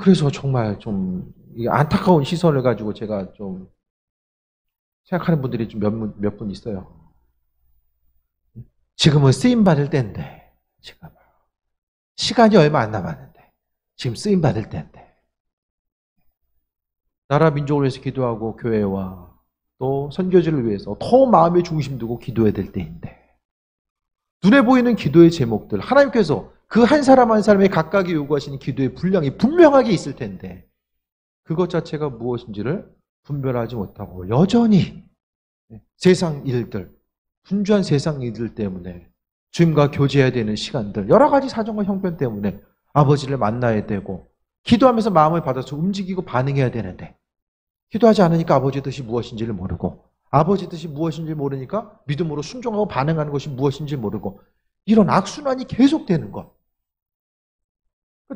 그래서 정말 좀 안타까운 시선을 가지고 제가 좀 생각하는 분들이 좀 몇 분 있어요. 지금은 쓰임받을 때인데, 지금. 시간이 얼마 안 남았는데, 지금 쓰임받을 때인데. 나라 민족을 위해서 기도하고 교회와 또 선교지를 위해서 더 마음의 중심 두고 기도해야 될 때인데, 눈에 보이는 기도의 제목들, 하나님께서 그 한 사람 한 사람의 각각이 요구하시는 기도의 분량이 분명하게 있을 텐데 그것 자체가 무엇인지를 분별하지 못하고 여전히 세상 일들, 분주한 세상 일들 때문에 주님과 교제해야 되는 시간들, 여러 가지 사정과 형편 때문에 아버지를 만나야 되고 기도하면서 마음을 받아서 움직이고 반응해야 되는데 기도하지 않으니까 아버지의 뜻이 무엇인지를 모르고 아버지의 뜻이 무엇인지 모르니까 믿음으로 순종하고 반응하는 것이 무엇인지 모르고 이런 악순환이 계속되는 것.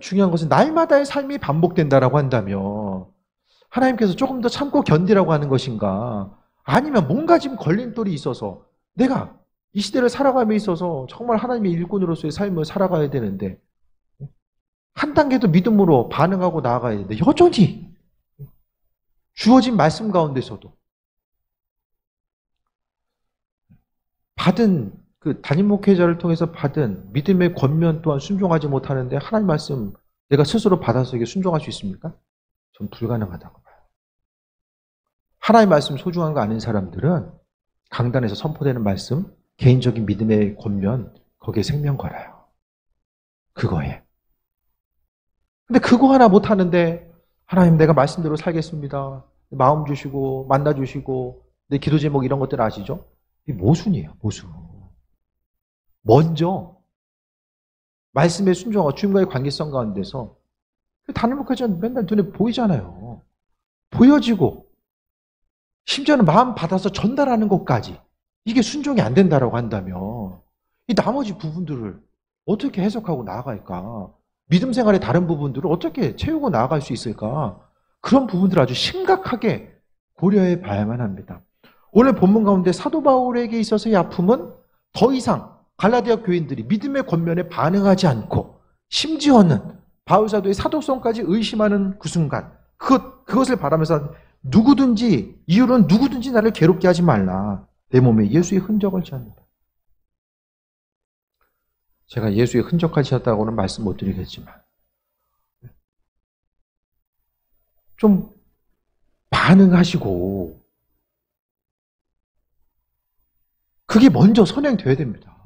중요한 것은 날마다의 삶이 반복된다라고 한다면 하나님께서 조금 더 참고 견디라고 하는 것인가 아니면 뭔가 지금 걸림돌이 있어서 내가 이 시대를 살아감에 있어서 정말 하나님의 일꾼으로서의 삶을 살아가야 되는데 한 단계 더 믿음으로 반응하고 나아가야 되는데 여전히 주어진 말씀 가운데서도 받은 그 담임 목회자를 통해서 받은 믿음의 권면 또한 순종하지 못하는데 하나님 말씀 내가 스스로 받아서 이게 순종할 수 있습니까? 전 불가능하다고 봐요. 하나님 말씀 소중한 거 아는 사람들은 강단에서 선포되는 말씀, 개인적인 믿음의 권면 거기에 생명 걸어요. 그거에. 근데 그거 하나 못하는데 하나님 내가 말씀대로 살겠습니다. 마음 주시고 만나 주시고 내 기도 제목 이런 것들 아시죠? 이 모순이에요. 모순. 먼저 말씀에 순종하고 주님과의 관계성 가운데서 담임 목회자는 맨날 눈에 보이잖아요. 보여지고 심지어는 마음 받아서 전달하는 것까지 이게 순종이 안 된다라고 한다면 이 나머지 부분들을 어떻게 해석하고 나아갈까? 믿음 생활의 다른 부분들을 어떻게 채우고 나아갈 수 있을까? 그런 부분들을 아주 심각하게 고려해 봐야만 합니다. 오늘 본문 가운데 사도 바울에게 있어서의 아픔은 더 이상 갈라디아 교인들이 믿음의 권면에 반응하지 않고 심지어는 바울 사도의 사도성까지 의심하는 그 순간 그것을 바라면서 누구든지 이유는 누구든지 나를 괴롭게 하지 말라. 내 몸에 예수의 흔적을 취합니다. 제가 예수의 흔적까지 찾았다고는 말씀 못 드리겠지만 좀 반응하시고 그게 먼저 선행돼야 됩니다.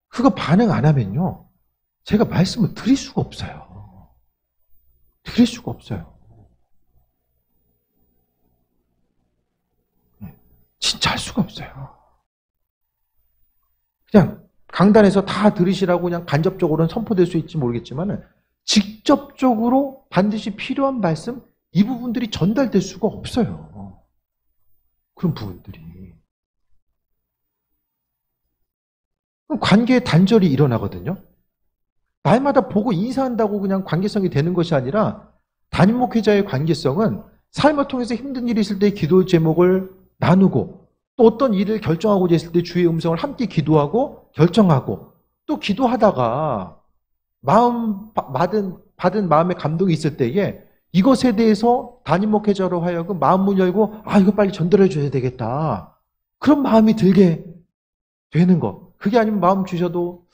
그거 반응 안 하면요 제가 말씀을 드릴 수가 없어요. 드릴 수가 없어요. 진짜 할 수가 없어요. 그냥 강단에서 다 들으시라고 그냥 간접적으로는 선포될 수 있을지 모르겠지만 직접적으로 반드시 필요한 말씀 이 부분들이 전달될 수가 없어요. 그런 부분들이. 관계에 단절이 일어나거든요. 날마다 보고 인사한다고 그냥 관계성이 되는 것이 아니라 담임 목회자의 관계성은 삶을 통해서 힘든 일이 있을 때 기도 제목을 나누고 또 어떤 일을 결정하고자 했을 때 주의 음성을 함께 기도하고 결정하고 또 기도하다가 받은 마음의 감동이 있을 때에 이것에 대해서 담임 목회자로 하여금 마음문 열고 이거 빨리 전달해 줘야 되겠다. 그런 마음이 들게 되는 것. 그게 아니면 마음 주셔도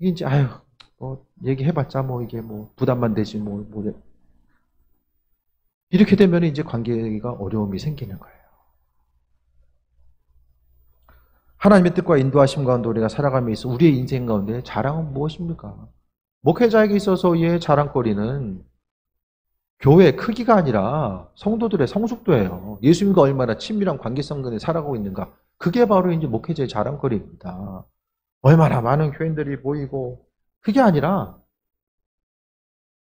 이게 이제 얘기해봤자 이게 부담만 되지 이렇게 되면 이제 관계가 어려움이 생기는 거예요. 하나님의 뜻과 인도하심 가운데 우리가 살아가며 있어 우리의 인생 가운데 자랑은 무엇입니까? 목회자에게 있어서의 자랑거리는 교회 크기가 아니라 성도들의 성숙도예요. 예수님과 얼마나 친밀한 관계성 간에 살아가고 있는가. 그게 바로 이제 목회자의 자랑거리입니다. 얼마나 많은 교인들이 모이고 그게 아니라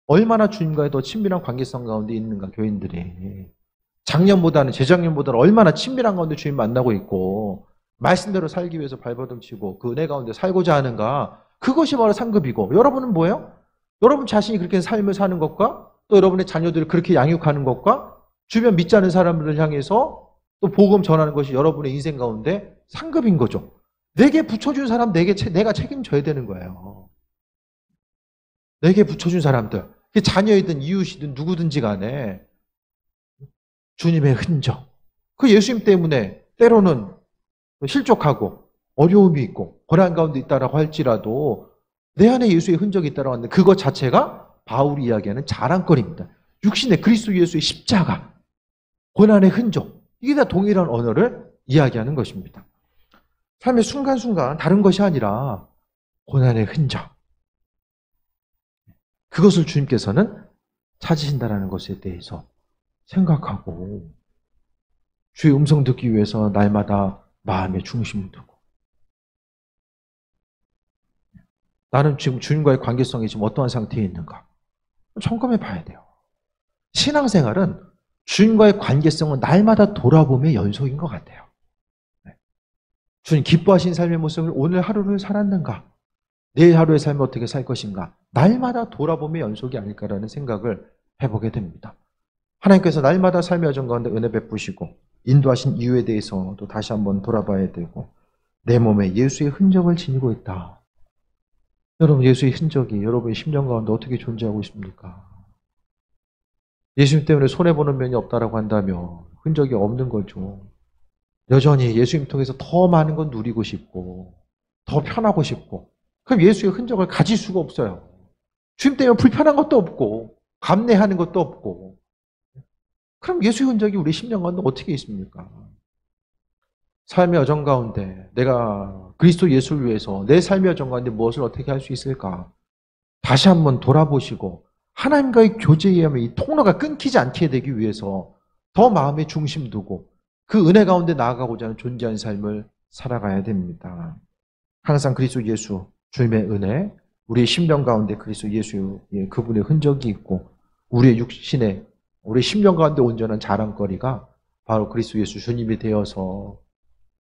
얼마나 주님과의 더 친밀한 관계성 가운데 있는가 교인들이. 작년보다는 재작년보다는 얼마나 친밀한 가운데 주님 만나고 있고 말씀대로 살기 위해서 발버둥 치고 그 은혜 가운데 살고자 하는가. 그것이 바로 상급이고 여러분은 뭐예요? 여러분 자신이 그렇게 삶을 사는 것과 또 여러분의 자녀들을 그렇게 양육하는 것과 주변 믿지 않는 사람들을 향해서 또 복음 전하는 것이 여러분의 인생 가운데 상급인 거죠. 내게 붙여준 사람 내가 책임져야 되는 거예요. 내게 붙여준 사람들 그게 자녀이든 이웃이든 누구든지 간에 주님의 흔적 그 예수님 때문에 때로는 실족하고 어려움이 있고 고난 가운데 있다라고 할지라도 내 안에 예수의 흔적이 있다라고 하는데 그것 자체가 바울이 이야기하는 자랑거리입니다. 육신의 그리스도 예수의 십자가 고난의 흔적 이게 다 동일한 언어를 이야기하는 것입니다. 삶의 순간순간 다른 것이 아니라 고난의 흔적 그것을 주님께서는 찾으신다라는 것에 대해서 생각하고 주의 음성 듣기 위해서 날마다 마음의 중심을 두고 나는 지금 주님과의 관계성이 지금 어떠한 상태에 있는가 점검해 봐야 돼요. 신앙생활은 주님과의 관계성은 날마다 돌아봄의 연속인 것 같아요. 주님 기뻐하신 삶의 모습을 오늘 하루를 살았는가 내일 하루의 삶을 어떻게 살 것인가 날마다 돌아봄의 연속이 아닐까라는 생각을 해보게 됩니다. 하나님께서 날마다 삶의 여정 가운데 은혜 베푸시고 인도하신 이유에 대해서 또 다시 한번 돌아봐야 되고 내 몸에 예수의 흔적을 지니고 있다. 여러분 예수의 흔적이 여러분의 심령 가운데 어떻게 존재하고 있습니까? 예수님 때문에 손해보는 면이 없다라고 한다면 흔적이 없는 거죠. 여전히 예수님 통해서 더 많은 건 누리고 싶고 더 편하고 싶고 그럼 예수의 흔적을 가질 수가 없어요. 주님 때문에 불편한 것도 없고 감내하는 것도 없고 그럼 예수의 흔적이 우리 심령 가운데 어떻게 있습니까? 삶의 여정 가운데 내가 그리스도 예수를 위해서 내 삶의 여정 가운데 무엇을 어떻게 할 수 있을까? 다시 한번 돌아보시고 하나님과의 교제에 의하면 이 통로가 끊기지 않게 되기 위해서 더 마음의 중심 두고 그 은혜 가운데 나아가고자 하는 존재한 삶을 살아가야 됩니다. 항상 그리스도 예수, 주님의 은혜, 우리의 심령 가운데 그리스도 예수의 그분의 흔적이 있고 우리의 육신에 우리 심령 가운데 온전한 자랑거리가 바로 그리스도 예수 주님이 되어서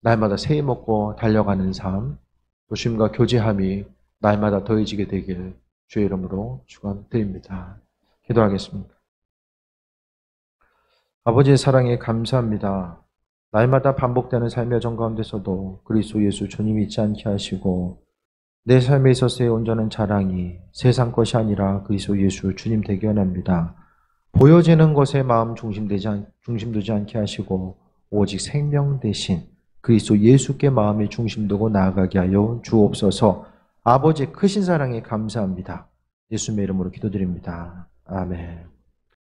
날마다 새해 먹고 달려가는 삶, 도심과 교제함이 날마다 더해지게 되길 주의 이름으로 축원드립니다. 기도하겠습니다. 아버지의 사랑에 감사합니다. 날마다 반복되는 삶의 여정 가운데서도 그리스도 예수 주님이 있지 않게 하시고 내 삶에 있어서의 온전한 자랑이 세상 것이 아니라 그리스도 예수 주님 되게 원합니다. 보여지는 것에 마음 중심두지 않게 하시고 오직 생명 대신 그리스도 예수께 마음이 중심두고 나아가게 하여 주옵소서. 아버지의 크신 사랑에 감사합니다. 예수님의 이름으로 기도드립니다. 아멘.